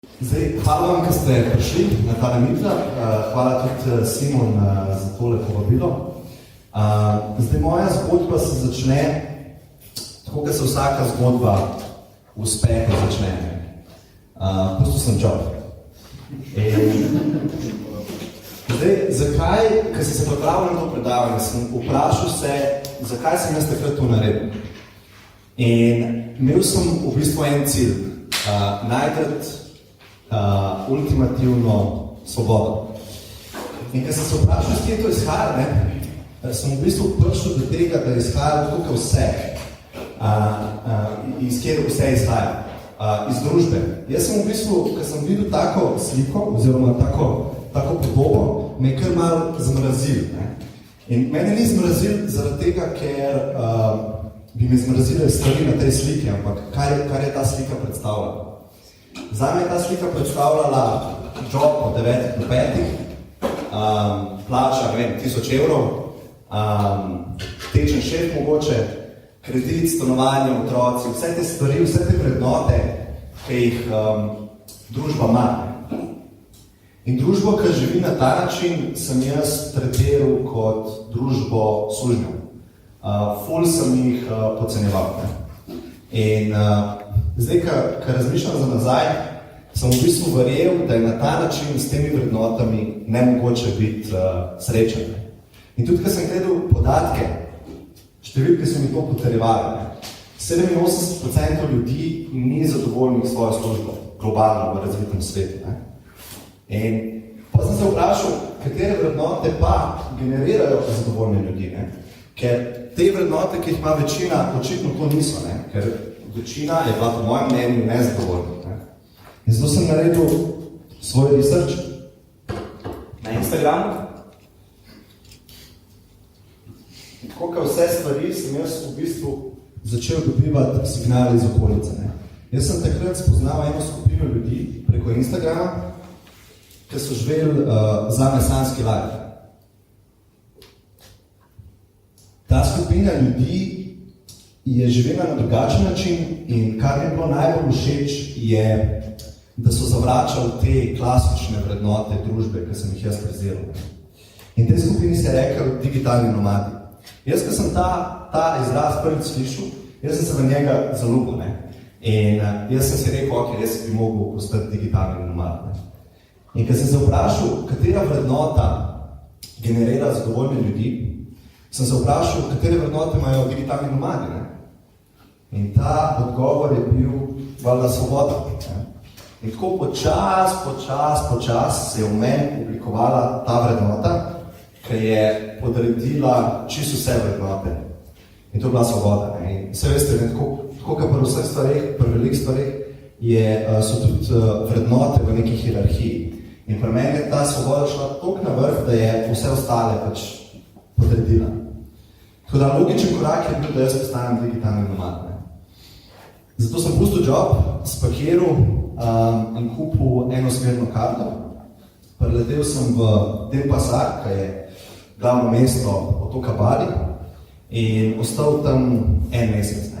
Zdaj, hvala vam, ker ste prišli na ta namitra. Hvala tudi Simon za tole povabilo. Zdaj, moja zgodba se začne tako, kot se vsaka zgodba v uspehu začne. Pustil sem job. Zdaj, zakaj, ker sem se pripravil na to predavanje, sem vprašal se, zakaj sem jaz takrat to naredil. In imel sem v bistvu en cilj, najti ultimativno svobodo. In ker sem se vprašal, s kje to izhaja, sem v bistvu prišel do tega, da izhaja tukaj vse, iz kjer vse izhaja, iz družbe. Jaz sem v bistvu, ker sem videl tako sliko, oziroma tako podobo, me je kar malo zmrazil. In mene ni zmrazil zaradi tega, ker bi me zmrazile stvari na tej sliki, ampak kar je ta slika predstavljala. Zame je ta slika predstavljala job od 9 do 5, plača, 1000 evrov, tečen šef mogoče, kredit, stanovanje, otroci, vse te stvari, vse te vrednote, ki jih družba ima. In družbo, ki živi na ta način, sem jaz tretiral kot družbo sužnjev. Ful sem jih podcenjeval. In zdaj, ko razmišljam za nazaj, sem v bistvu verjel, da je na ta način s temi vrednotami nemogoče biti srečen. In tudi, ko sem gledal podatke, številke so mi to potrjevali. 87% ljudi ni zadovoljnih s svojo službo, globalno v razvitem svetu. In pa sem se vprašal, katere vrednote pa generirajo zadovoljne ljudi. Ker te vrednote, ki jih ima večina, očitno to niso. Ker večina je bila po mojem mnenju nezadovoljna. In zato sem naredil svoj research na Instagramu. In tako, kot vse stvari, sem jaz v bistvu začel dobivati signale iz okolice. Jaz sem takrat spoznal eno skupino ljudi preko Instagrama, ki so živeli zame sanjski life. Ta skupina ljudi je živela na drugačen način in kar mi je bilo najbolj všeč je, da so zavračali te klasične vrednote družbe, ki sem jih jaz preziral. In tej skupini se je rekel digitalni nomadi. Jaz, ko sem ta izraz prvič slišal, jaz sem se v njega zaljubil. In jaz sem si rekel, ok, jaz bi mogel postati digitalni nomad. In ko sem se vprašal, katera vrednota generira zadovoljne ljudi, sem se vprašal, katere vrednote imajo digitalni nomadi. In ta odgovor je bil valjda svoboda. In tako počas se je v meni oblikovala ta vrednota, ki je podredila čisto vse vrednote. In to je bila svoboda. In vse veste, tako kot pri vseh stvareh, pri velikih stvareh, so tudi vrednote v neki hierarhiji. In pri meni je ta svoboda šla toliko na vrh, da je vse ostale pač podredila. Tako da logičen korak je bil, da jaz postanem digitalni nomad. Zato sem pustil job, spakiral in kupil enosmerno karto. Priletel sem v Denpasar, ki je glavno mesto otoka Bali, in ostal tam en mesec.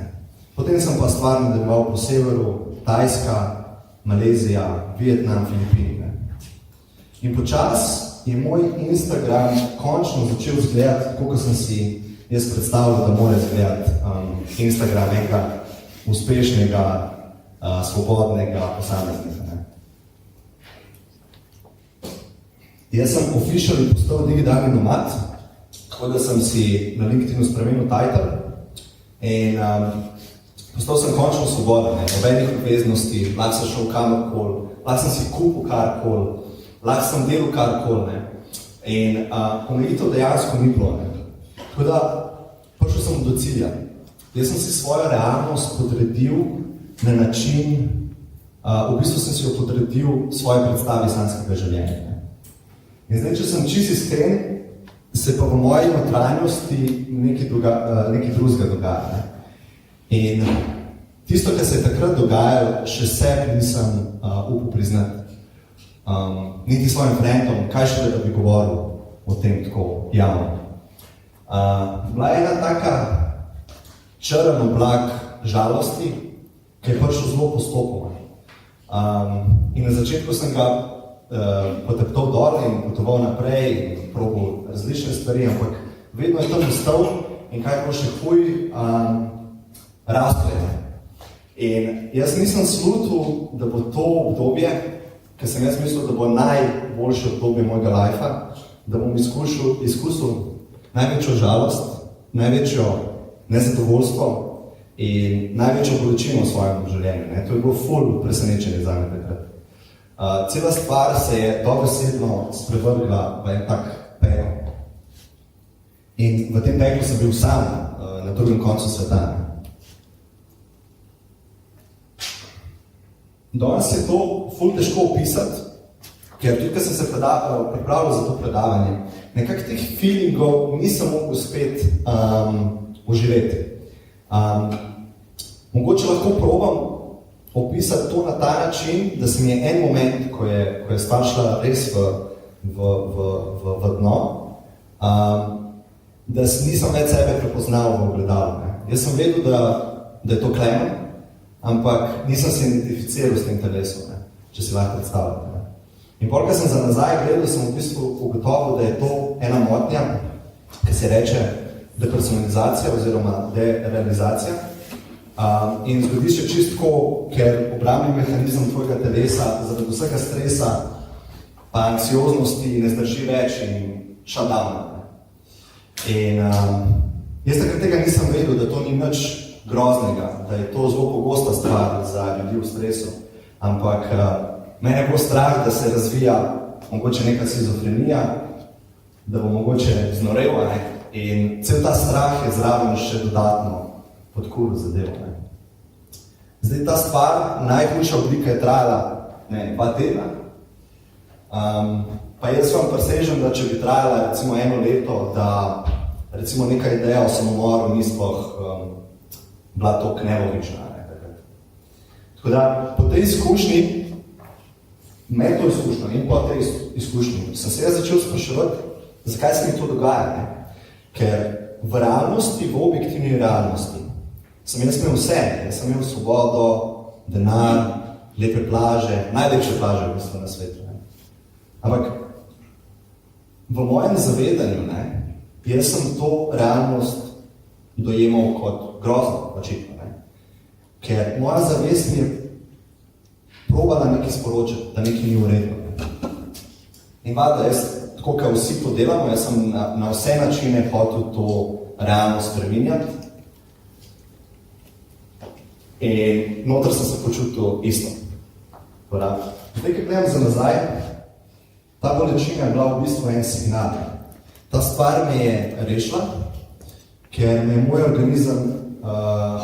Potem sem pa stvar nadaljeval po severu, Tajska, Malezija, Vietnam, Filipini. In počas je moj Instagram končno začel izgledati, tako kot sem si jaz predstavljal, da mora izgledati Instagram enega uspešnega, svobodnega posameznika. Jaz sem officially postal digitalni nomad, tako da sem si na LinkedInu spremenil title in postal sem končno svoboden, nobenih obveznosti, lahko sem šel kamorkoli, lahko sem si kupil karkoli, lahko sem delal karkoli. In omejitev dejansko ni bilo. Tako da prišel sem do cilja. Jaz sem si svojo realnost podredil na način, v bistvu sem si jo podredil svoje predstavi sanjskega življenja. In zdaj, če sem čisto iskren, se pa v moji notranjosti nekaj drugega dogaja. In tisto, kar se je takrat dogajalo, še sebi nisem upal priznati. Niti svojim friendom, kaj šele, da bi govoril o tem tako javno. Bila je ena taka črn oblak žalosti, ki je prišel zelo postopoma. In na začetku sem ga poteptal dol in potoval naprej in probal različne stvari, ampak vedno je tam ostal in kaj bo še huj, rastle. In jaz nisem slutil, da bo to obdobje, ker sem jaz mislil, da bo najboljše obdobje mojega lajfa, da bom izkusil največjo žalost, največjo nezadovoljstvo in največjo bolečino v svojem življenju. Ne? To je bilo ful presenečenje za me takrat. Cela stvar se je dobesedno sprevrgla v en tak pekel. In v tem peklu sem bil sam na drugem koncu sveta. Danes je to ful težko opisati, ker tudi, ko sem se pripravljal za to predavanje, nekako teh feelingov nisem mogel spet uživeti. Mogoče lahko probam opisati to na ta način, da se mi je en moment, ko je stvar šla res v dno, da nisem več sebe prepoznal v ogledalu. Jaz sem vedel, da je to Klemen, ampak nisem se identificiral s tem telesom, če si lahko predstavljate. In pol, ko sem za nazaj gledal, sem v bistvu ugotovil, da je to ena motnja, ki se reče depersonalizacija oziroma derealizacija. In zgodi se čistko, ker obrambni mehanizem tvojega telesa zaradi vsega stresa pa anksioznosti ne zdrži več in shutdown. In jaz takrat tega nisem vedel, da to ni nič groznega, da je to zelo pogosta stvar za ljudi v stresu, ampak mene je bilo strah, da se razvija mogoče neka schizofrenija, da bo mogoče znorel, in cel ta strah je zraven še dodatno podkuril zadevo. Zdaj ta stvar, najhujša oblika je trajala 2 tedna, pa jaz vam presežem, da če bi trajala recimo 1 leto, da recimo neka ideja o samomoru ni sploh bila toliko nelogična. Tako da po tej izkušnji, med to izkušnjo in po tej izkušnji, sem se jaz začel spraševati, zakaj se mi to dogaja. Ker v realnosti, v objektivni realnosti, sem jaz imel vse. Jaz sem imel svobodo, denar, lepe plaže, najlepše plaže v bistvu na svetu. Ampak v mojem zavedanju, jaz sem to realnost dojemal kot grozno, očitno. Ker moja zavest mi je probala nekaj sporočiti, da nekaj ni v redu. In valjda, jaz, tako kot vsi to delamo, jaz sem na vse načine hotel to realnost spreminjati. In noter sem se počutil isto. Zdaj, ko gledam za nazaj, ta bolečina je bila v bistvu en signal. Ta stvar me je rešila, ker me je moj organizem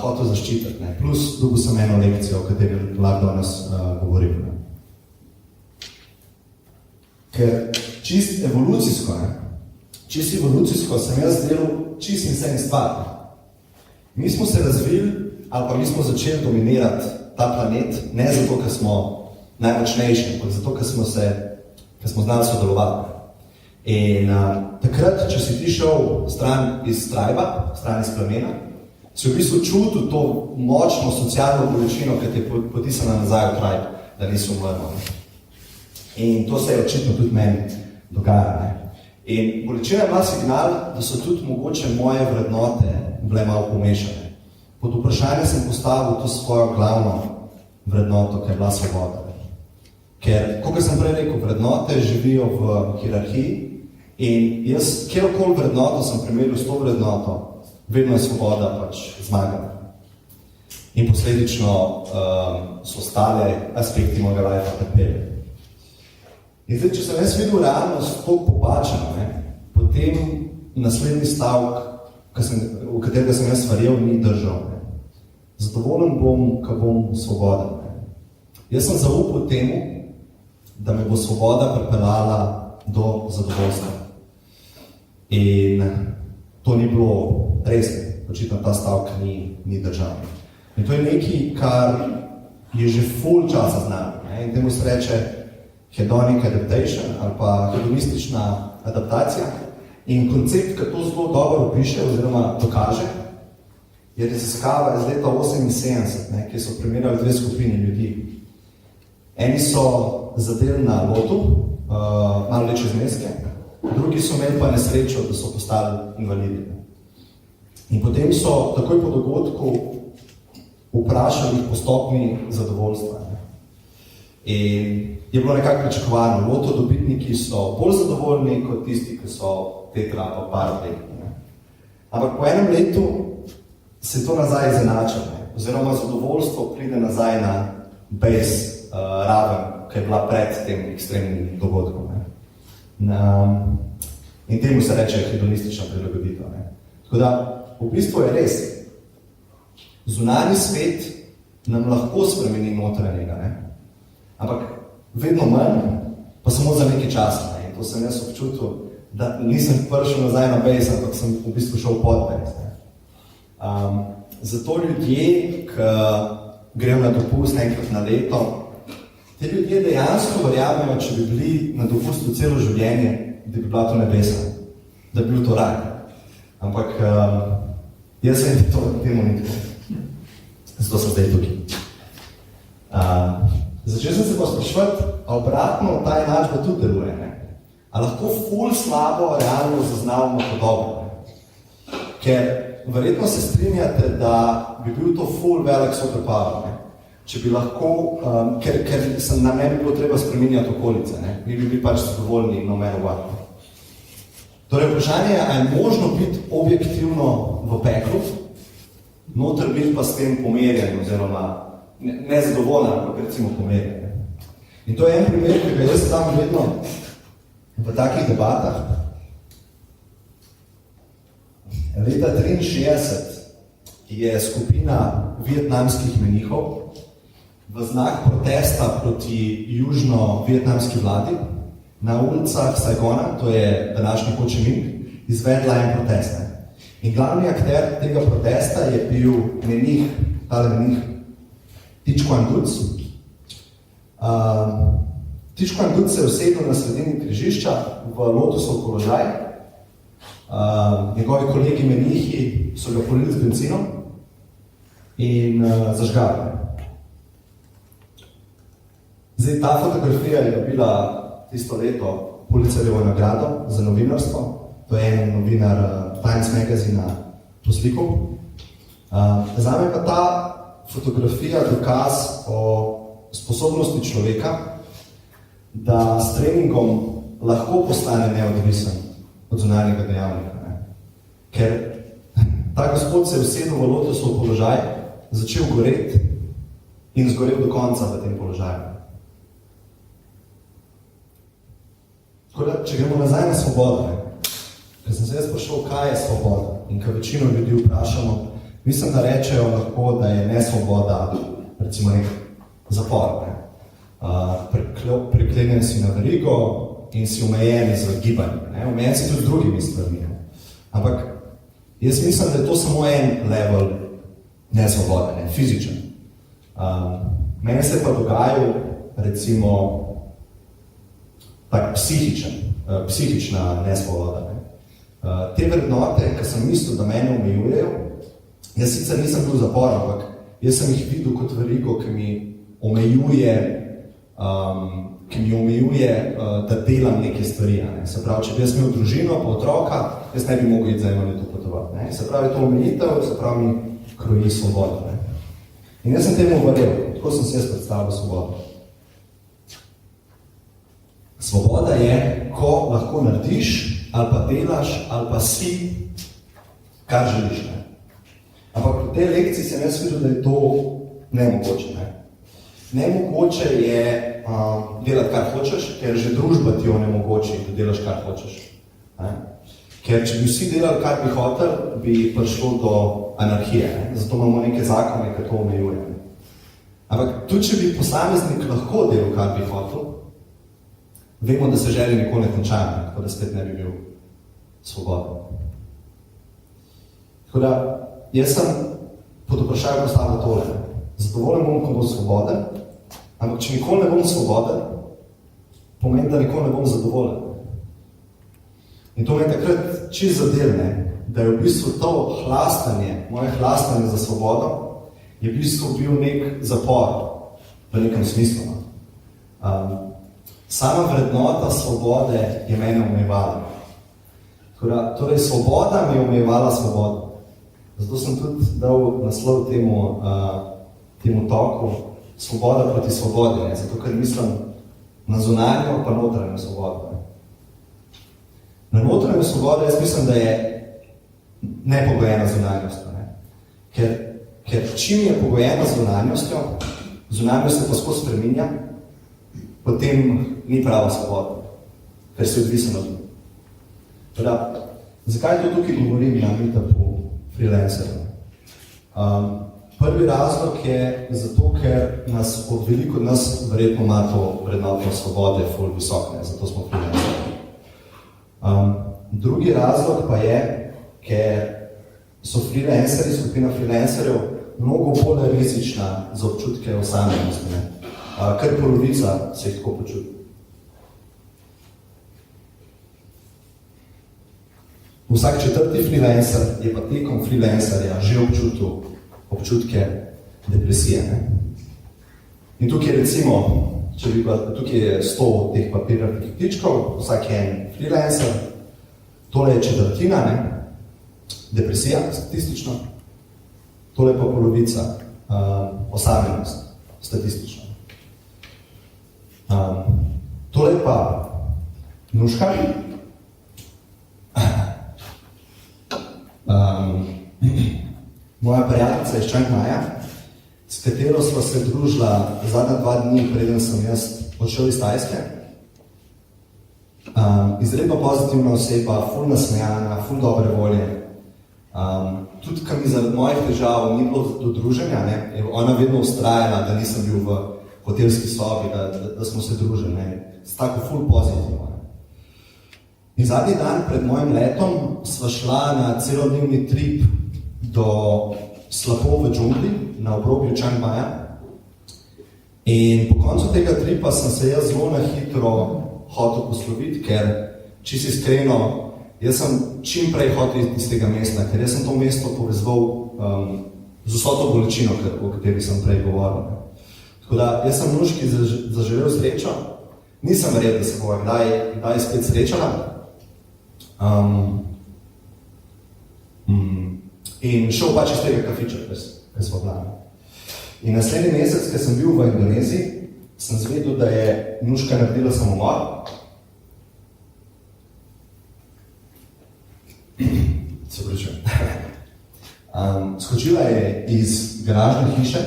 hotel zaščititi. Plus dobil sem eno lekcijo, o kateri lahko danes govorim. Ker čist evolucijsko sem jaz delal čist in vse stvar. Mi smo se razvili, ali pa mi smo začeli dominirati ta planet, ne zato, ker smo najmočnejši, ampak zato, ker smo znali sodelovati. In takrat, če si ti šel stran iz triba, stran iz plemena, si v bistvu čutil to močno socialno bolečino, ki te je potisnila nazaj v tribe, da nisi umrl. In to se je očitno tudi meni dogaja. In bolečina je bila signal, da so tudi mogoče moje vrednote bile malo pomešane. Pod vprašanje sem postavil to svojo glavno vrednoto, ki je bila svoboda. Ker, kot sem prej rekel, vrednote živijo v hierarhiji in jaz, kjerokoli vrednoto sem primeril s to vrednoto, vedno je svoboda pač zmagala. In posledično so ostale aspekti mojega lajfa trpeli. In zdaj, če sem jaz videl realnost toliko popačeno, potem naslednji stavek, v katerega sem jaz verjel, ni držal. Zadovoljen bom, ko bom svoboden. Jaz sem zaupal temu, da me bo svoboda pripeljala do zadovoljstva. In to ni bilo res, očitno ta stavek ni držal. In to je nekaj, kar je že ful časa znano. In temu se reče hedonic adaptation ali pa hedonistična adaptacija. In koncept, ki to zelo dobro opiše oziroma dokaže, je raziskava iz leta 1978, ki so primerjali 2 skupini ljudi. Eni so zadeli na lotu, malo večje zneske, drugi so imeli pa nesrečo, da so postali invalidi. In potem so takoj po dogodku vprašali po stopni zadovoljstva. In je bilo nekako pričakovano, loto dobitniki so bolj zadovoljni kot tisti, ki so tetra pa paraplegiki. Ampak po enem letu se to nazaj izenača, oziroma zadovoljstvo pride nazaj na base raven, ki je bila pred tem ekstremnim dogodkom. In temu se reče hedonistična prilagoditev. Tako da, v bistvu je res, zunanji svet nam lahko spremeni notranjega, ampak vedno manj, pa samo za nekaj časa. In to sem jaz občutil, da nisem prišel nazaj na base, ampak sem v bistvu šel pod base. Zato ljudje, ki grejo na dopust enkrat na leto, te ljudje dejansko verjamejo, če bi bili na dopustu celo življenje, da bi bila to nebesa, da bi bil to raj. Ampak jaz sem temu ni tako. Zato sem zdaj tukaj. Začel sem se pa spraševati, obratno ta enačba tudi deluje. A lahko ful slabo realno zaznavamo podobno? Ker verjetno se strinjate, da bi bil to ful velik superpower. Če bi lahko, ker se nam ne bi bilo treba spreminjati okolice, mi bi bili pač zadovoljni no matter what. Torej, vprašanje je, ali je možno biti objektivno v peklu, noter biti pa s tem pomerjen, oziroma nezadovoljen, ampak recimo pomerjen. In to je en primer, ki ga jaz tam vedno v takih debatah. Leta 1963 je skupina vietnamskih menihov v znak protesta proti južno-vietnamski vladi na ulicah Saigona, to je današnji Ho Chi Minh, izvedla en protest. In glavni akter tega protesta je bil menih, tale menih Thich Quang Duc. Thich Quang Duc se je usedel na sredini križišča v lotusov položaj. Njegovi kolegi menihi so ga polili z benzinom in zažgali. Zdaj, ta fotografija je dobila tisto leto Pulitzerovo nagrado za novinarstvo. To je en novinar Times Magazina poslikal. Zame pa ta fotografija dokaz o sposobnosti človeka, da s treningom lahko postane neodvisen od zunanjega dejavnika. Ker ta gospod se je usedel v lotusov položaj, začel goreti in zgorel do konca v tem položaju. Tako da, če gremo nazaj na svobodo, ker sem se jaz sprašal, kaj je svoboda, in ko večino ljudi vprašamo, mislim, da rečejo lahko, da je nesvoboda, recimo nek zapor. Priklenjen si na verigo in si omejen z gibanjem. Omejen si tudi z drugimi stvarmi. Ampak jaz mislim, da je to samo en level nesvobode, fizičen. Meni se pa dogajal, recimo, tak psihična nesvoboda. Te vrednote, ki sem mislil, da mene omejujejo, jaz sicer nisem bil zapor, ampak jaz sem jih videl kot verigo, ki mi omejuje, da delam neke stvari. Se pravi, če bi jaz imel družino pa otroka, jaz ne bi mogel iti za eno leto potovati. Se pravi, to omejitev, se pravi, mi kroji svobodo. In jaz sem temu verjel, tako sem se jaz predstavljal svobodo. Svoboda je, ko lahko narediš, ali pa delaš, ali pa si, kar želiš. Ampak v tej lekciji sem jaz videl, da je to nemogoče. Nemogoče je delati, kar hočeš, ker že družba ti onemogoči, da delaš, kar hočeš. Ker če bi vsi delali, kar bi hotel, bi prišlo do anarhije. Zato imamo neke zakone, ki to omejuje. Ampak tudi, če bi posameznik lahko delal, kar bi hotel, vemo, da se želje nikoli ne končajo, tako da spet ne bi bil svoboden. Tako da, jaz sem pod vprašanjem postavil tole. Zadovoljen bom, ko bom svoboden, ampak če nikoli ne bom svoboden, pomeni, da nikoli ne bom zadovoljen. In to me je takrat čisto zadelne, da je v bistvu to hlastanje, moje hlastanje za svobodo, je v bistvu bil nek zapor v nekem smislu. Sama vrednota svobode je mene omejevala. Torej, svoboda mi je omejevala svobodo. Zato sem tudi dal naslov temu toku Svoboda proti svobodi, ne? Zato ker mislim na zunanjo pa notranjo svobodo. Ne? Na notranjo svobodo jaz mislim, da je nepogojena zunanjost. Ne? Ker čim je pogojena zunanjostjo, zunanjost se pa skozi spreminja, potem ni prava svoboda, ker si odvisen od njih. Zakaj to tukaj govorim na meetupu freelancerja? Prvi razlog je zato, ker veliko nas verjetno ima to vrednoto svobode ful visok, ne? Zato smo freelancerji. Drugi razlog pa je, ker so freelancerji, skupina freelancerjev mnogo bolj rizična za občutke osamljenosti, kar polovica se jih tako počuti. Vsak četrti freelancer je pa tekom freelancerja že občutil občutke depresije. Ne? In tukaj je recimo, tukaj je 100 teh papirnih ptičkov, vsak je en freelancer, tole je četrtina, ne? Depresija statistično, tole je pa polovica, osamljenost statistično. Tole je pa Nuška, moja prijateljica iz Čangmaja, s katero sva se družila zadnja 2 dni, preden sem jaz odšel iz Tajske. Izredno pozitivna oseba, ful nasmejana, ful dobre volje. Tudi, kar mi zaradi mojih težav ni bilo do druženja, ne, je ona vedno ustrajala, da nisem bil v hotelski sobi, da smo se družili. Ne. Tako ful pozitivno. In zadnji dan pred mojim letom sva šla na celodnevni trip do slapov v džungli na obrobju Čangmaja. In po koncu tega tripa sem se jaz zelo na hitro hotel posloviti, ker, čisto iskreno, jaz sem čim prej hotel iz tega mesta, ker jaz sem to mesto povezoval z vso to bolečino, o kateri sem prej govoril. Tako da, jaz sem Nuški zaželel srečo, nisem verjel, da se bova kdaj spet srečala. In šel pač iz tega kafiča, kaj smo plani. In naslednji mesec, ko sem bil v Indoneziji, sem zvedel, da je Nuška naredila samomor. Se pričujem. Skočila je iz garažne hiše,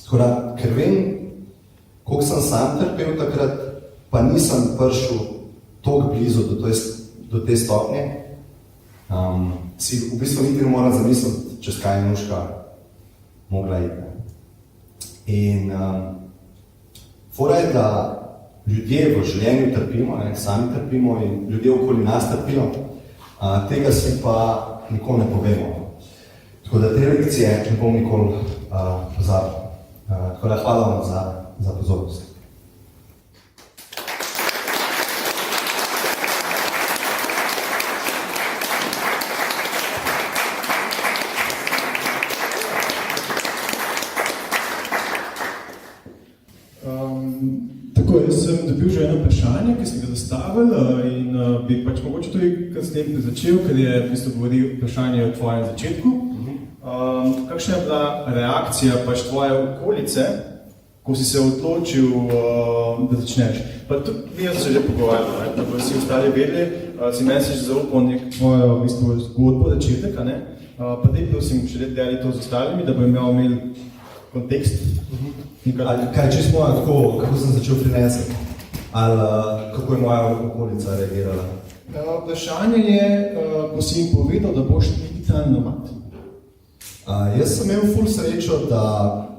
tako da, ker vem, koliko sem sam trpel takrat, pa nisem prišel toliko blizu do te stopnje, si v bistvu niti ne moram zamisliti, čez kaj je Nuška mogla iti. In fora je, da ljudje v življenju trpimo, sami trpimo in ljudje okoli nas trpijo, tega si pa nikoli ne povemo. Tako da te lekcije ne bom nikoli pozabil. Tako da hvala vam za pozornost. Tako, jaz sem dobil že eno vprašanje, ki ste ga zastavili in bi pač mogoče tudi s tem začel, ker je v bistvu govoril vprašanje o tvojem začetku. Kakšna je bila reakcija pač tvoje okolice, ko si se odločil, da začneš? Pa tudi mi se že pogovarjali, da bo si ostali vedeli, si meni si že zaupal tvojo v bistvu zgodbo, začetek, pa dej prosim še delali to z ostalimi, da bo imeli kontekst. Kaj čisto moja tako, kako sem začel freelancati? Ali kako je moja okolica reagirala? Vprašanje je, ko si jim povedal, da boš digitalni nomad. Jaz sem imel ful srečo, da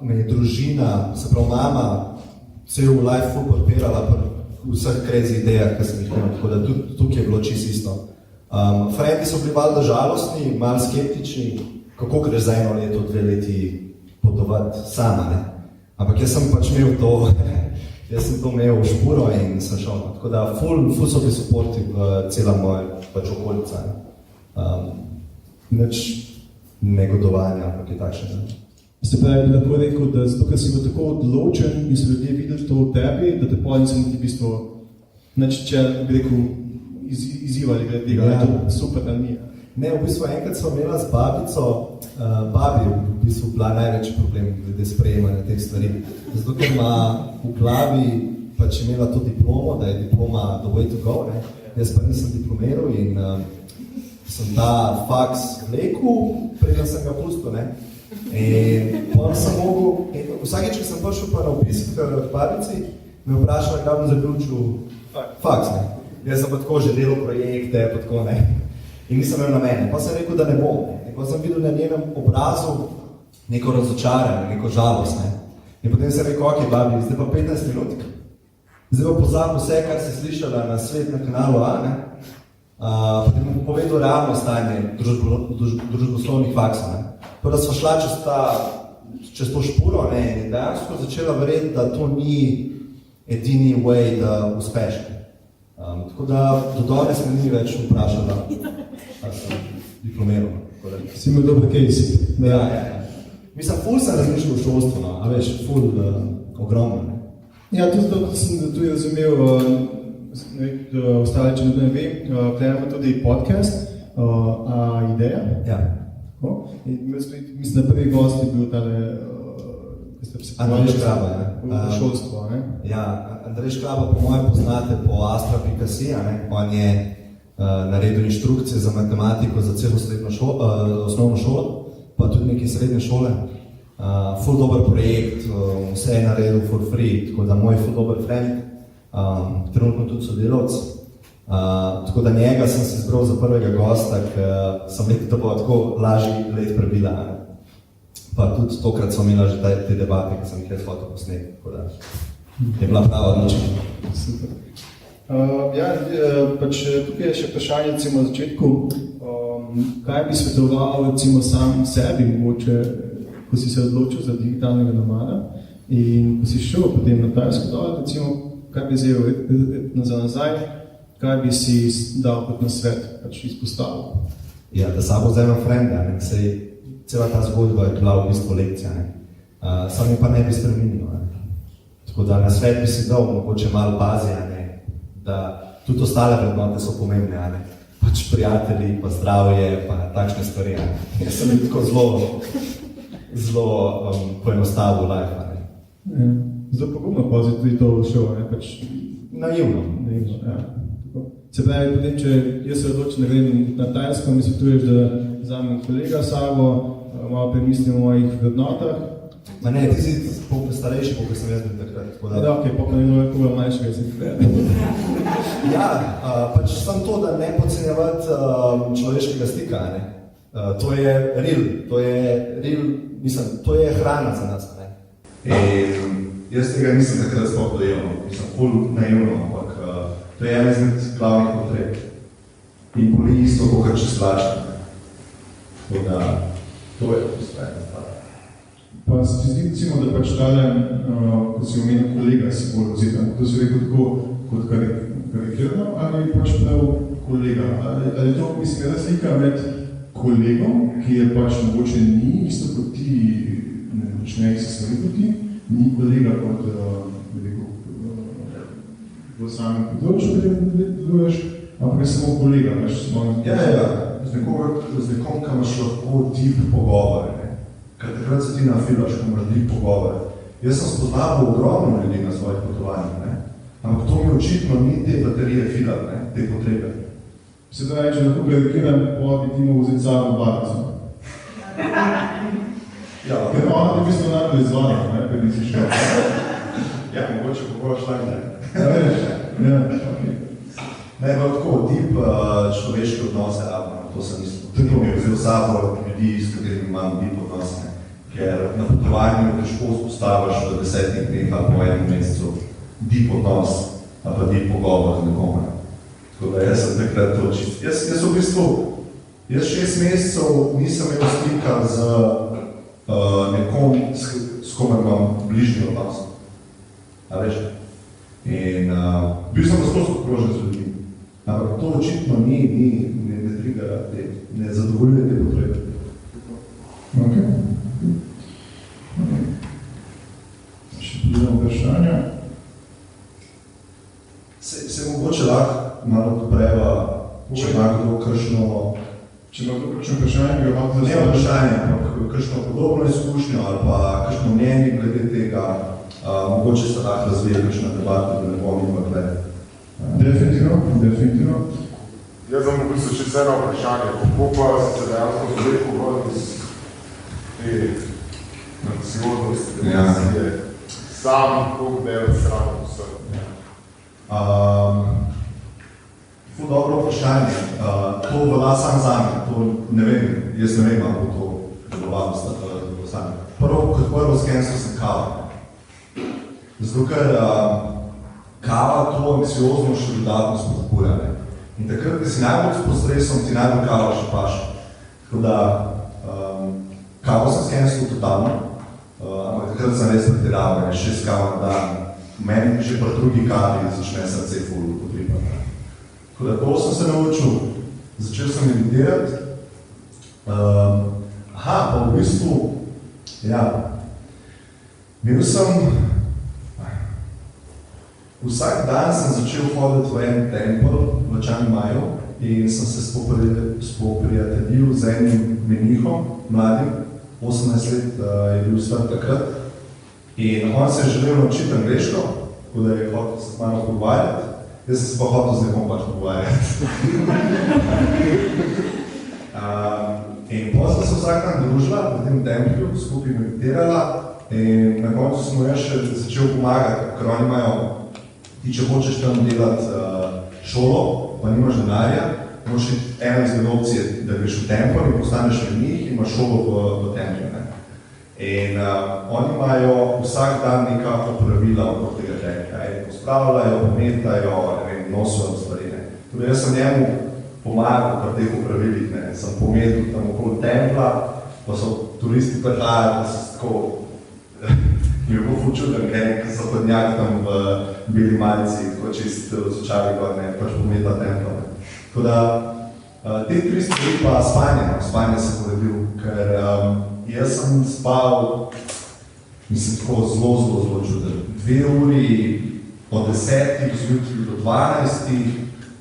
me je družina, se pravi mama, cel life ful podpirala pri vseh crazy idejah, ki sem jih imel, tako da tudi tukaj je bilo čisto isto. Frendi so bili valjda žalostni, malo skeptični, kako greš za 1 leto, 2 leti potovati sama, ne? Ampak jaz sem pač imel to, jaz sem to imel v špuro in sem šel. Tako da ful so bili supporti v cela moja pač okolica. Nič negodovanja, ampak je takšne. Se pravi, bi lahko rekel, da zato, ker si bil tako odločen in so ljudje videli to v tebi, da te pol niso niti v bistvu če bi rekel, izzivali glede tega, da je to super ali ni. Ne, v bistvu enkrat smo imela z babico, babi je v bistvu bila največji problem glede sprejemanja teh stvari. Zato, ker ima v glavi pač imela to diplomo, da je diploma the way to go, ne? Jaz pa nisem diplomiral in sem ta faks vlekel, preden sem ga pustil, ne? In potem sem mogel, vsakeč, ko sem prišel pa na obisk k babici, me vprašala, kaj bom zaključil faks, ne? Jaz sem pa tako že delal projekte, pa tako, ne? In nisem imel namene. Pa sem rekel, da ne bom, ne? In pa sem videl na njenem obrazu neko razočaranje, neko žalost, ne? In potem sem rekel, ok, babi, zdaj pa 15 minut, zdaj pa pozabil vse, kar si slišala na svet na kanalu A, ne? Potem bom povedal realno stanje družboslovnih faksov, ne? Da sva šla čez to špuro, ne, in dejansko začela verjeti, da to ni edini way, da uspeš. Tako da do danes me ni več vprašala, da sem diplomiral. Si imel dober case. Ja. Mislim, ful sem razmišljal v šolstvu, no, a veš, ful ogromno. Ne? Ja, tudi zato sem tudi razumel, da ostale, če ne vem, prijemamo tudi podcast, Ideja. Ja. Mislim, da prvi gost je bil tale, ki ste Andrej Škraba, v šolstvo, ne? Ja, Andrej Škraba po mojem poznate po Astra.si, ne? On je naredil inštrukcije za matematiko za celo osnovno šolo, pa tudi neke srednje šole. Ful dober projekt, vse je naredil for free, tako da moj ful dober friend, trenutno tudi sodelavc. Tako da njega sem se izbral za prvega gosta, ker sem rekel, da bo tako lažji let prebila. Pa tudi tokrat smo imela že te debate, ki sem jih jaz hotel posneti, tako da je bila prava odločitev. Super. Pač tukaj je še vprašanje recimo na začetku, kaj bi svetoval recimo sam sebi mogoče, ko si se odločil za digitalnega nomada in ko si šel potem na Tajsko dol, recimo, kaj bi za nazaj, kaj bi si dal kot na svet, pač izpostavil? Ja, da sabo vzemem frenda, ne, sej cela ta zgodba je bila v bistvu lekcija, ne. Sam mi pa ne bi spremenil, ne. Tako da na svet bi si dal mogoče malo pazi, ne, da tudi ostale vrednote so pomembne, ne. Pač prijatelji, pa zdravje, pa takšne stvari, ne. Jaz sem tako zelo poenostavil life, ne. Ja. Zelo pogumno pazi tudi to šel, ne, pač naivno, ja. Se pravi, potem, če jaz se odločim, da grem na Tajsko, mi svetuješ, da vzamem kolega sabo, malo premislim o mojih vrednotah. Ma ne, ti si starejši, koliko sem jaz bil takrat. Da, ok, pa ne vem, koga mlajšega si tukaj. Ja, pač sem to, da ne podcenjevati človeškega stika, ne. To je real, mislim, to je hrana za nas, ne. In jaz tega nisem takrat sploh dojel, mislim, ful naivno, ampak to je ena izmed glavnih potreb. In boli isto, kot če slačem. Tako da, to je postojena stvar. Pa se ti zdi, recimo, da pač tale, ko si omenil kolega, si bolj oziran, to si rekel tako kot karikirno, ali pač prav kolega? Ali to, mislim, je razlika med kolegom, ki je pač mogoče ni isto kot ti, ne počne se stvari kot ti, ni kolega kot, v samem področju, ki deluješ, ampak je samo kolega, veš, smo... Ja, z nekom, ki imaš lahko deep pogovore, ne. Ker takrat se ti nafilaš, ko imaš deep pogovore. Jaz sem spoznal ogromno ljudi na svojih potovanjih, ne. Ampak to mi očitno ni te baterije filat, ne, te potrebe. Se da reče, da tukaj rekiram, bi ti mu vzeti sabo babico. Ja, ker ona ti v bistvu najbolj izvanja, ne, ker nisi šel. Ja, mogoče pokojaš tak, ne. Ja, veš, ja, ok. Ne, pa tako, deep človeške odnose, to sem mislil. Tako mi je vzel sabo ljudi, s katerimi imam deep odnose, ker na potovanju težko vzpostaviš v 10 dneh ali po enem mesecu deep odnos, ali pa deep pogovor z nekom. Tako da jaz sem takrat to čist. Jaz v bistvu, 6 mesecev nisem imel stika z nekom, s komer imam bližnji odnos. A veš? In bil sem pa sploh okrožen z ljudmi. Ampak to očitno ne trigara, ne zadovoljuje te potrebe. Ok. Se mogoče lahko malo odpreva, če ima kdo kakšno... Če ima kdo kakšno vprašanje, bi ga lahko Ne vprašanje, ampak kakšno podobno izkušnjo ali pa kakšno mnenje glede tega, mogoče se lahko razvije kakšna debata, da ne bom ima gled. Definitivno. Jaz vam v bistvu še vseeno vprašanje, kako pa se dejansko zvedko vod iz te nacioznosti, demokracije, sam, koliko delati srano vse? Ful dobro vprašanje. To velja sam zame, to ne vem, jaz ne vem, kako to delovalo sami. Kot prvo s kensu sem kava. Zato, ker kava to anksiozno še dodatno spodbuja. In takrat, ko si najbolj pod stresom, ti najbolj kava še paše. Tako da, kavo sem s kensu totalno, ampak takrat sem res pretiraval, 6 kava na dan. Meni že pri drugi kavi začne srce ful potripati. Tako da to sem se naučil. Začel sem meditirati. Pa v bistvu, imel sem, vsak dan sem začel hoditi v en tempel v Chiang Maju in sem se spoprijateljil z enim menihom, mladim, 18 let je bil star takrat. In on se je želel naučiti angleško, tako da je hotel se malo pogovarjati. Jaz sem se pa hotel z nekom pač pogovarjati. In potem se vsak dan družila v tem templju, skupaj meditirala in na koncu smo jaz še začel pomagati, ker oni imajo, ti če hočeš tam delati šolo, pa nimaš denarja, moraš ena izmed opcije, da greš v tempel in postaneš v njih in imaš šolo v templju. In oni imajo vsak dan neka opravila okrog tega templja. Pospravljajo, pometajo, nosijo stvari. Tudi jaz sem njemu pomagal pri teh opravilih. Sem pometal tam okoli templa, pa so turisti prihajali, pa so tako mi je bil ful čuden, nek zahodnjak tam v beli majici, tako čist razočarali gor, pač pometa templa. Tako da, te 3 stvari pa spanje sem poredil, ker jaz sem spal, mislim, tako zelo čuden. 2 uri od 10 zjutraj do 12,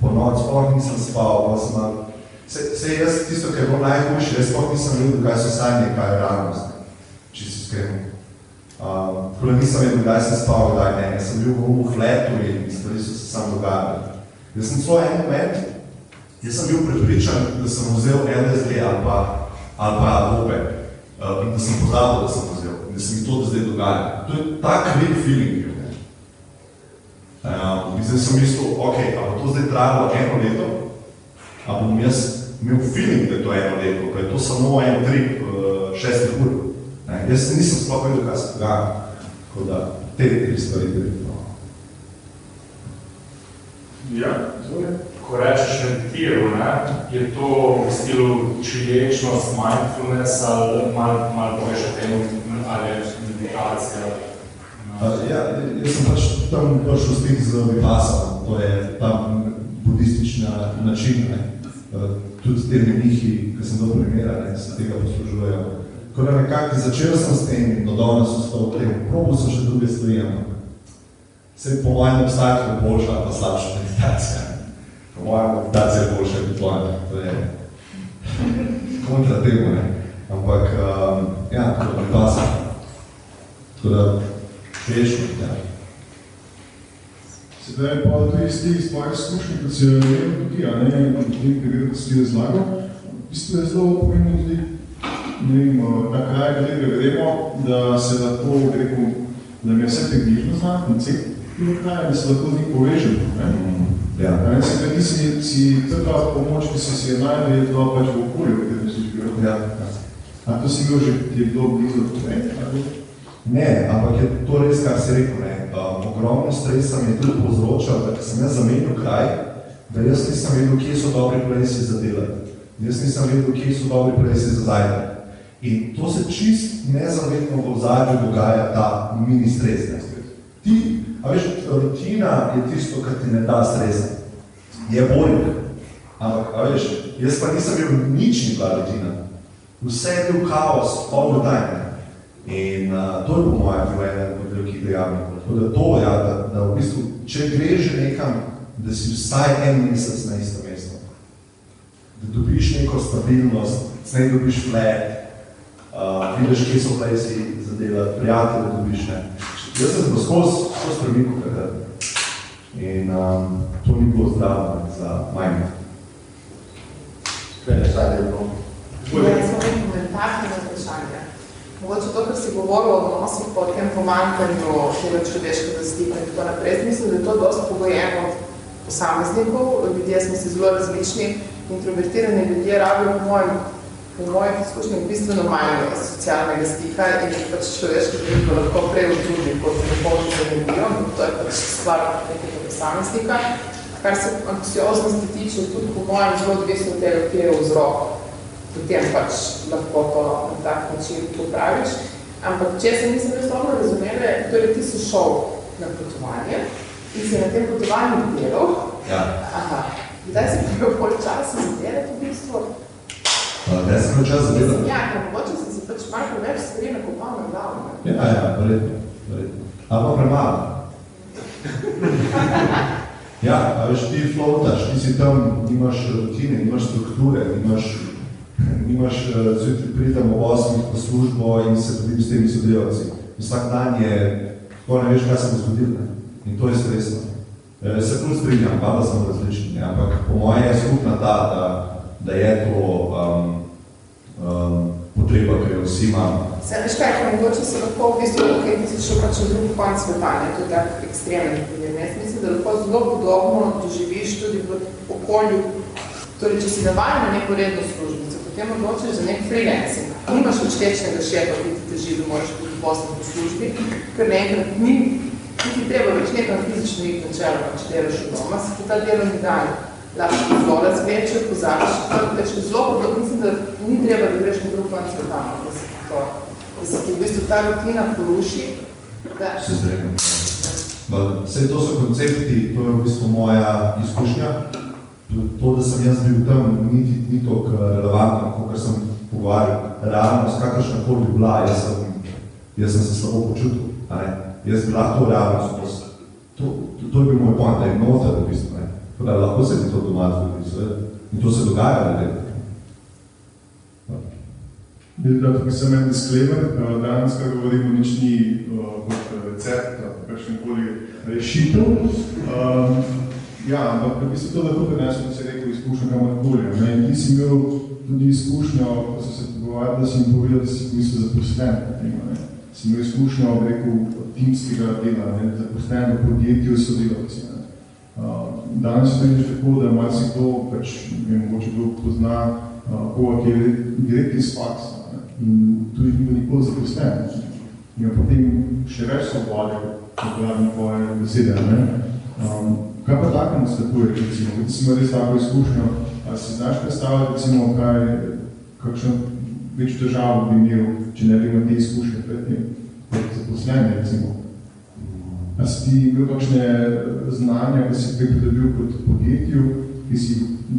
po noč sploh nisem spal, pa sem malo... Sej jaz tisto, kar je bilo najhujše, jaz sploh nisem vedel, kaj so sanje, kaj je realnost, čisto iskreno. Tako da nisem vedel, kdaj sem spal, kdaj ne. Jaz sem bil v fletu in stvari so se sam dogajali. Jaz sem svoj en moment, jaz sem bil prepričan, da sem vzel LSD ali pa Adobe. In da sem pozabil, da sem vzel, in da se mi to zdaj dogaja. To je tak real feeling. In zdaj sem mislil, ok, a bo to zdaj trajalo 1 leto, a bom jaz imel feeling, da je to 1 leto, pa je to samo en trip 6 ur. Jaz nisem sploh vedel, kaj se dogaja. Tako da, te 3 stvari delimo. Ja, ko rečeš meditiral, je to v stilu čuječnost, mindfulness ali malo poveš o tem, ali je meditacija? Jaz sem pač tam prišel stik z Vipassana, to je tam budistična način. Tudi te menihi, ki sem do primera, se tega poslužujejo. Tako da nekako začel sem s tem in do danes ostal v tem. Probal sem še druge stvari, ampak se po mojem obstajati je boljša ali pa slabša meditacija. Po mojem meditacija je boljša kot tvoja, to je kontra temu, ampak tako da Vipassana. Tako da čuješko, Sedaj pa tudi iz teh svojih izkušnji, kot si jo imel tukaj, v tem pregledu, ko si ti razlagal, v bistvu je zelo pomembno tudi, na kraj, glede gremo, da se lahko, da mi je vse približno znan koncept tega kraja, da se lahko z njih povežemo. Se ti si trkala pomoč, ki si je najdel, je to pač v okolju, v katerem si živel. A to si bil že, ti je bilo blizu tukaj? Ne, ampak je to res, kar si rekel, ogromno stresa mi je tudi povzročal, da sem jaz zamenil kraj, da jaz nisem vedel, kje so dobri plesi za delati. Jaz nisem vedel, kje so dobri plesi za zajtrk. In to se čist nezavedno v ozadju dogaja ta mini stres. Ti, a veš, rutina je tisto, kar ti ne da stresa. Je boring. Ampak, a veš, jaz pa nisem bil nič ni bila rutina. Vse je bil kaos, all the time. In to je po mojem bil eden od velikih dejavnikov. Tako Tako da to, ja, da v bistvu, če greš že nekam, da si vsaj en mesec na isto mesto. Da dobiš neko stabilnost, ne dobiš flat, vidiš, kje so plesi za delati, prijatelje dobiš, ne. Jaz sem skozi premikal takrat. In to ni bilo zdravo za majhne. Kaj je zdaj bilo? Ja, smo imeli komentarje na vprašanje. Mogoče to, kar si govoril o odnosih po tem pomanjkanju tega človeškega stika in tako naprej. Mislim, da je to dosti pogojeno od posameznikov. Ljudje smo si zelo različni, introvertirani ljudje rabijo po mojih izkušnjah bistveno manj socialnega stika in pač človeško veliko lahko prej vtrudi kot nepolni z energijo. To je pač stvar nekega posameznika. Kar se anksioznosti tiče, tudi po mojem zelo odvisno tega, kje je vzrok. Potem pač lahko to na tak način popraviš. Ampak če se nisem res dobro razumela, torej ti si šel na potovanje in si na tem potovanju delal. Ja. Aha. Kdaj si bil pol časa za delati v bistvu? Kdaj si bil čas za delati? Ja, ker mogoče sem si pač malo preveč stvari nakopal na glavo. Ja, verjetno. Ali pa premalo. Ja, a veš, ti flotaš, ti si tam, nimaš rutine, nimaš strukture, nimaš zjutraj pridem v 8 po službo in se podim s temi sodelavci. Vsak dan je, tako ne veš, kaj se bo zgodil, ne? In to je stresno. Se tudi strinjam, da sem različni, ampak po moje je skupna ta, da je to potreba, ki jo vsi imamo. Se veš kaj, ker mogoče se lahko v bistvu, kaj ti si šel pač v drugi konc sveta, ne, to je tak ekstremen problem. Jaz mislim, da lahko zelo podobno doživiš tudi v okolju, torej, če si navajen na neko redno službico, potem odločiš za nek freelancing. Nimaš odštečnega šefa, ki ti teži, da moraš tudi poslati po službi, ker naenkrat ni ti treba več nekam fizično iti na čelo, če delaš od doma, se ti ta delovni dan lahko zelo razveče, pozabiš, mislim, da ni treba, da greš na drug konc sveta, da se ti v bistvu ta rutina poruši. Se zrekam. Vse to so koncepti, to je v bistvu moja izkušnja. To, da sem jaz bil tam, ni toliko relevantno, kot sem pogovarjal. Realnost, kakršnakoli bi bila, jaz sem se slabo počutil. Jaz bi lahko realnost. To je bil moj point, da je noter v bistvu. Da lahko se ti to doma zgodi. In to se dogaja ljudem. Tukaj sem en disclaimer, danes, kar govorimo, nič ni kot recept, kakšenkoli rešitev. Ja, ampak v bistvu to lahko prenesel, da se rekel izkušnjo kamorkoli. Ti si imel tudi izkušnjo, ko so se pogovarjali, da si jim povedal, da si v bistvu zaposlen. Si imel izkušnjo, rekel, timskega dela, zaposlen v podjetju sodelavci. Danes se vidiš tako, da marsikdo pač mogoče kdo pozna koga, ki je direkt iz faksa in tudi ni nikoli zaposlen. In potem še več svobode, kot pravim tvoje besede. Kaj pa tako nasleduje, recimo? Ti si imel res tako izkušnjo, ali si znaš predstavljati, recimo, kakšno več težavo bi imel, če ne bi imel te izkušnje pred tem, kot zaposlene, recimo? A si ti imel kakšne znanja, ki si pridobil kot podjetju, ki si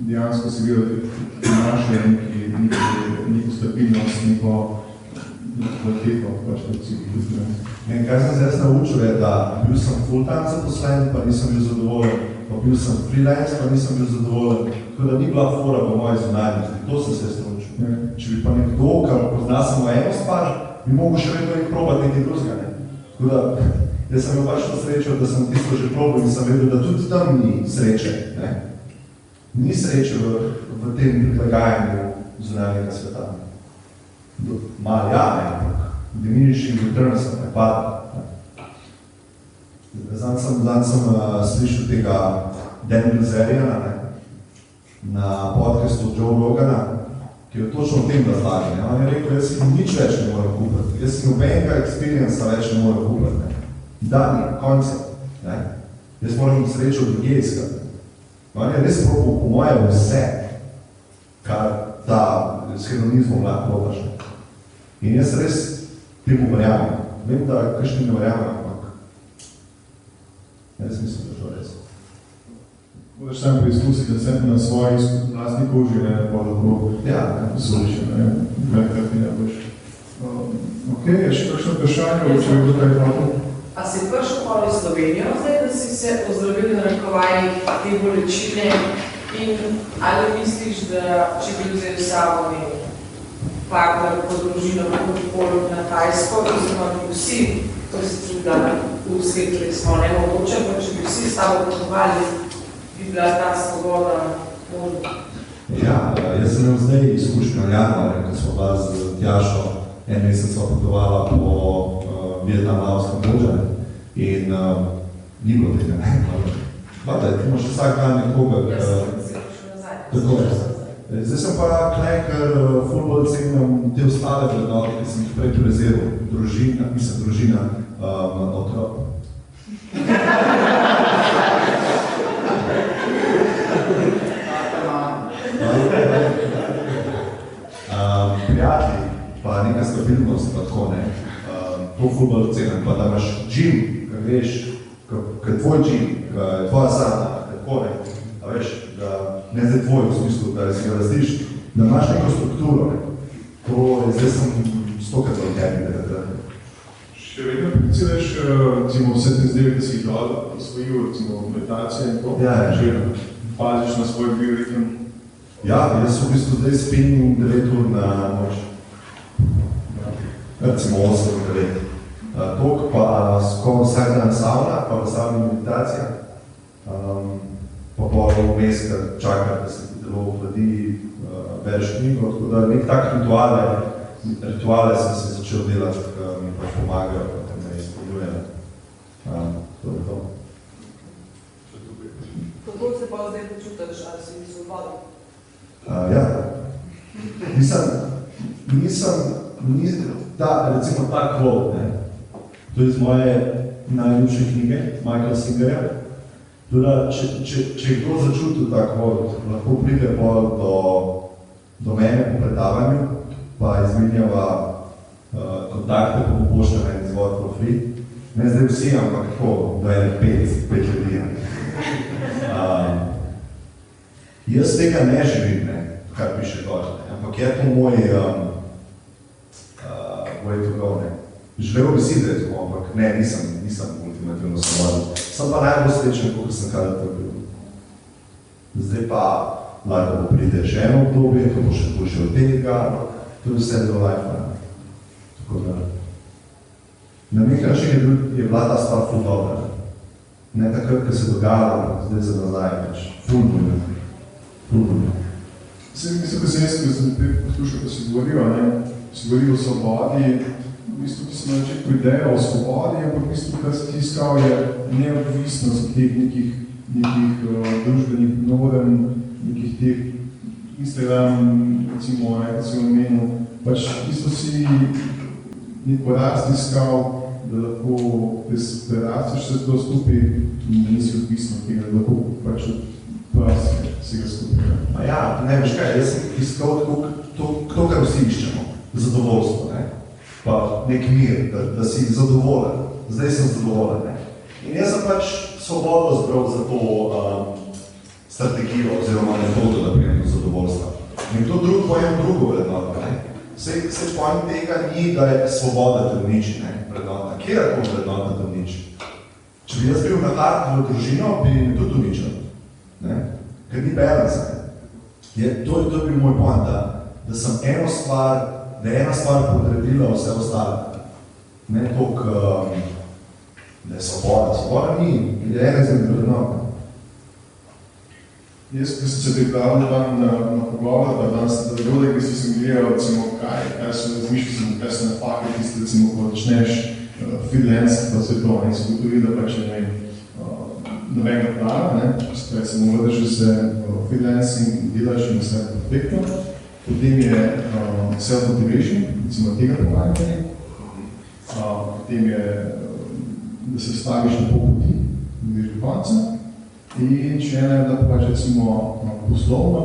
dejansko si videl, da imaš neko stabilnost, neko kvaliteto, pač kot si pridobil? Kaj sem zdaj naučil je, da bil sem full-time zaposlen, pa nisem bil zadovoljen, pa bil sem freelance, pa nisem bil zadovoljen, tako da ni bila fora po moji zunanjosti. To sem se naučil. Če bi pa nekdo, kar pozna samo eno stvar, bi mogel še vedno probati nekaj drugega. Tako da, jaz sem imel pač to srečo, da sem tisto že probal in sem vedel, da tudi tam ni sreče. Ni sreče v tem prilagajanju zunanjega sveta. Malo ampak diminishing returns ne pada. Zdaj sem slišal tega Dan Bilzeriana na podcastu Joe Rogana, ki je točno o tem razlagal. On je rekel, jaz si nič več ne morem kupiti. Jaz si nobenega experienca več ne morem kupiti. Da ni, konca. Jaz moram srečo drugje iskati. On je res probal po moje vse, kar ta s hedonizmom lahko probaš. In jaz res temu verjamem. Vem, da kakšni ne verjamem, ampak jaz mislim, da to res. Moraš sam preizkusiti, da sem na svoji vlastni koži, pa lahko posluši, kaj ti ne boš. Ok, je še kakšno vprašanje, če je kdo kaj hvala? A si prišel pa v Slovenijo zdaj, da si se ozdravil na narekovajih te bolečine in ali misliš, da če bi vzel sabo partner po družino na Tajsko, oziroma bi vsi, to si čudila v svetu, smo nemogoče, pa če bi vsi s tabo potovali, bi bila ta svoboda možna? Ja, jaz sem imel zdaj izkušnjo januarja, ko smo bila z Tjašo en mesec potovala po vietnamskem morju in ni bilo tega, ne? Vada, ti imaš vsak dan nekoga. Jaz sem se šel nazaj. Tako je. Zdaj sem pa klej, ker ful bolj cenim te ostale vrednote, ki sem jih prej preziral. Družina, otrok. Prijatelji, pa neka stabilnost, pa tako ne. To ful bolj cenim, pa da imaš džim, kar veš, kar tvoj džim, kar tvoja sana, tako ne. A veš, da ne zdaj tvoj v smislu, da si ga razliš, da imaš neko strukturo, ne. To je, zdaj sem 100-krat od tebi, da Še vedno prakticiraš, recimo, vse te zdaj, da si jih osvojil, recimo, meditacije in to, že paziš na svoj bioritem? Ja, jaz v bistvu zdaj spim 9 ur na noč. Recimo 8-9. Tok pa skoraj vsak dan sauna, pa vsami meditacija. Pa pol vmes, ker čakam, da se ti telo ohladi, bereš knjigo, tako da nek tak rituale sem se začel delati, ki mi pač pomagajo, da me izpolnjujem. To je to. Kako se pa zdaj počutiš, ali si svoboden? Ja. Recimo ta quote, ne. To je iz moje najljubše knjige, Michaela Singerja. Tudi, če je kdo začutil ta quote, lahko pride do mene po predavanju, pa izmenjava kontakte, pa pošljam en izvod for free. Ne zdaj vsi, ampak tako, do ene 5 ljudi. Jaz tega ne živim, ne, kar piše gor, ampak je to moj way to go, ne. Želel bi si, da je to, ampak ne, nisem ultimativno svoboden. Sem pa najbolj srečen, kot sem kar to bil. Zdaj pa lahko bo pride še eno obdobje, ko bo še boljše od tega, to je vse do life, ne. Tako da, na nek način je bila ta stvar ful dobra. Ne takrat, ko se dogajalo, zdaj za nazaj, več. Ful bolj. Mislim, ko sem poslušal, ko si govoril o svobodi, v bistvu, ki sem na začetku ideja o svobodi, ampak v bistvu, kar si iskal, je neodvisnost od teh nekih družbenih norm, nekih teh Instagram, recimo, kot si omenil, pač v bistvu si neko rast iskal, da lahko prerastiš se to skupaj in nisi odvisno od tega, da lahko pač si ga skupaj. Ja, ne veš kaj, jaz sem iskal to, kar vsi iščemo, zadovoljstvo, ne? Pa nek mir, da si zadovoljen, zdaj sem zadovoljen, ne? In jaz sem pač svobodno zbral za to strategijo, oziroma metodo, da prijem do zadovoljstva. Nekdo drug pojem drugo vrednoto, ne? Vse pojem tega ni, da je svoboda te uniči, ne? Vrednota, kjerako vrednota te uniči. Če bi jaz bil na hard v družino, bi me tudi uničil, ne? Ker ni balance, ne? To je bil moj point, da sem ena stvar podredila vse ostale. Ne toliko, da je svoboda. Svoboda ni, je ena izmed vrednot. Jaz, ko sem se pripravil na pogovor, da danes na dogodek, ki sem gledal, recimo, kaj so razmišljali, kaj so napake, tiste, recimo, ko začneš freelance, pa se to, in se gotovi, da pač ne nobenega plana, ne, kaj se mu vrdeš, da se freelancing delaš in vse perfektno. Potem je self-motivation, recimo tega pomanjkanja. Potem je, da se staviš na pol poti, da greš do konca. In še ena je, da pač recimo poslovno,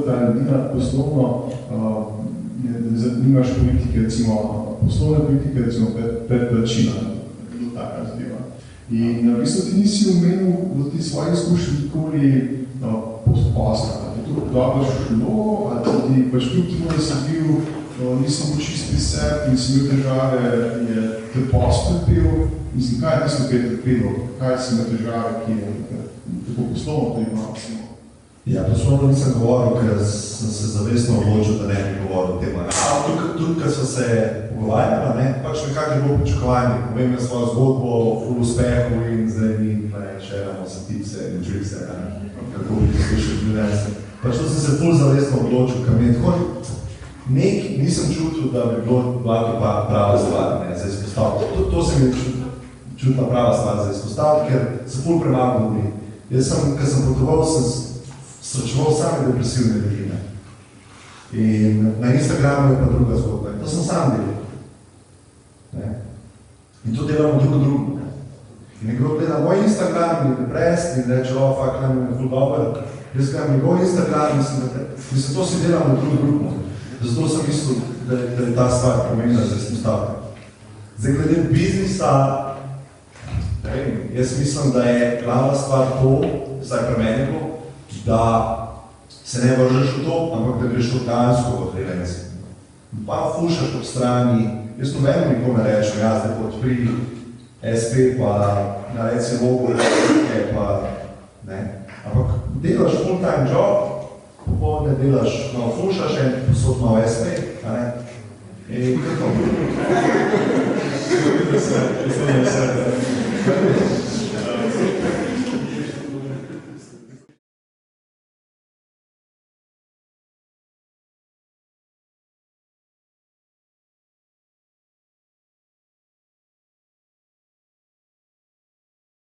ta ljudina poslovno, da nimaš politike, recimo poslovne politike, recimo predplačila, do taka zadeva. In v bistvu ti nisi omenil v ti svoji izkušnji nikoli posla. Je to dobro šlo, ali ti pač kljub temu, da si bil nisem bil čist pri sebi in sem imel težave, je trpost trpel. Mislim, kaj je tisto, kaj je trpelo? Kaj so imel težave, ki je tako poslovno to imel? Ja, poslovno nisem govoril, ker sem se zavestno odločil, da ne bi govoril o tem. Tudi, ker smo se pogovarjali, ne, pač nekako je bilo pričakovanje. Povem jaz svojo zgodbo o full uspehu in zdaj mi še enamo se tipse in učili se, kako bi poslušali življenje. Pač to sem se full zavestno odločil, ker mi je tako nisem čutil, da bi bilo prava stvar, ne, za izpostaviti. To se mi je čutila prava stvar za izpostaviti, ker se full premalo govori. Jaz sem, ker sem potoval, sem srečeval same depresivne ljudi. Ne. In na Instagramu je pa druga zgodba. To sem sam delal. Ne. In to delamo drugo. In nekdo gleda moj Instagram, je depresen in reče, fuck, nam je ful dober. Jaz gledam njegov Instagram in se to si delamo drugo. Zato sem mislil, da je ta stvar pomembna za izpostavljanje. Zdaj, glede biznisa, jaz mislim, da je glavna stvar to, vsaj pri meni bo, da se ne vržeš v to, ampak da greš organsko v freelancing. Pa fušaš ob strani, jaz nobenemu nikome rečem, ja, zdaj podpri SP, pa nareci logo, pa ne. Ampak delaš full-time job, popoldne delaš, malo fušaš en posod malo SP, a ne? In kako?